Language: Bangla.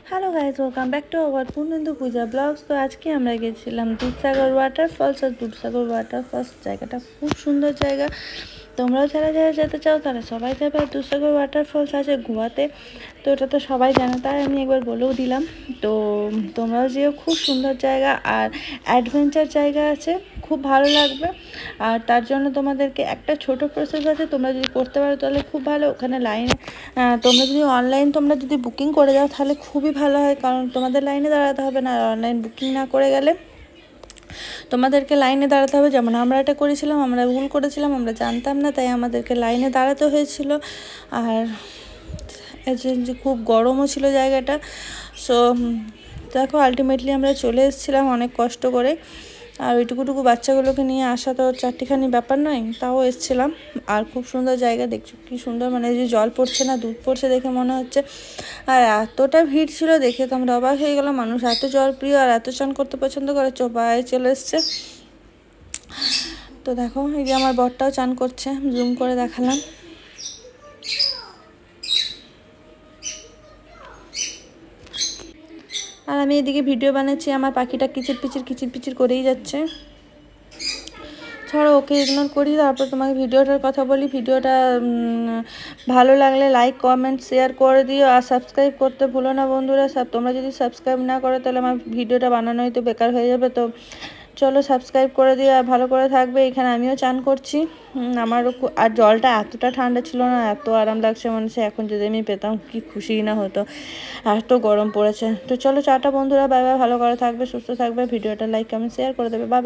Hello guys, welcome back to our Purnendu Puja blogs. তো আজকে আমরা গেছিলাম দুধসাগর ওয়াটারফলস। আর দুধসাগর ওয়াটারফলস জায়গাটা খুব সুন্দর জায়গা। তোমরাও যারা যারা যেতে চাও তারা সবাই যাবে। আর দুধসাগর ওয়াটারফলস আছে গোয়াতে, তো এটা তো সবাই জানে, তাই আমি একবার বলেও দিলাম। তো তোমরাও যেও, খুব সুন্দর জায়গা আর অ্যাডভেঞ্চার জায়গা আছে, খুব ভালো লাগবে। আর তার জন্য তোমাদেরকে একটা ছোট প্রসেস আছে, তোমরা যদি করতে পারো তাহলে খুব ভালো। ওখানে লাইনে তোমরা যদি অনলাইন বুকিং করে যাও তাহলে খুবই ভালো হয়, কারণ তোমাদের লাইনে দাঁড়াতে হবে না। আর অনলাইন বুকিং না করে গেলে তোমাদেরকে লাইনে দাঁড়াতে হবে। যেমন আমরা এটা করেছিলাম, আমরা ভুল করেছিলাম, আমরা জানতাম না, তাই আমাদেরকে লাইনে দাঁড়াতে হয়েছিল। আর যে খুব গরমও ছিল জায়গাটা। সো দেখো, আলটিমেটলি আমরা চলে এসেছিলাম অনেক কষ্ট করে। আর ওইটুকুটুকু বাচ্চাগুলোকে নিয়ে আসা তো চারটিখানি ব্যাপার নয়, তাও এসেছিলাম। আর খুব সুন্দর জায়গা, দেখছো কি সুন্দর, মানে যে জল পড়ছে না, দুধ পড়ছে দেখে মনে হচ্ছে। আর এতটা ভিড় ছিল, দেখে তো আমরা অবাক হয়ে গেলাম। মানুষ এত জলপ্রিয় আর এত চান করতে পছন্দ করে, চোপায় চলে এসছে। তো দেখো, এই যে আমার বরটাও চান করছে, জুম করে দেখালাম। আর আমি এদিকে ভিডিও বানাচ্ছি, আমার পাখিটা কিচির পিচির করেই যাচ্ছে। ছাড়ো, ওকে ইগনোর করি। তারপর তোমাকে ভিডিওটার কথা বলি। ভিডিওটা ভালো লাগলে লাইক কমেন্ট শেয়ার করে দিও। আর সাবস্ক্রাইব করতে ভুলো না বন্ধুরা। তোমরা যদি সাবস্ক্রাইব না করো তাহলে আমার ভিডিওটা বানানোই তো বেকার হয়ে যাবে। তো চলো সাবস্ক্রাইব করে দিও আর ভালো করে থাকবে। এখানে আমিও চান করছি। আমারও আর জলটা এতটা ঠান্ডা ছিল না, এত আরাম লাগছে মনে হচ্ছে এখন যদি আমি পেতাম কি খুশিই না হতো, এত গরম পড়েছে। তো চলো, টাটা বন্ধুরা, বাই বাই। ভালো করে থাকবে, সুস্থ থাকবে। ভিডিওটা লাইক কমেন্ট শেয়ার করে দেবে। বাই।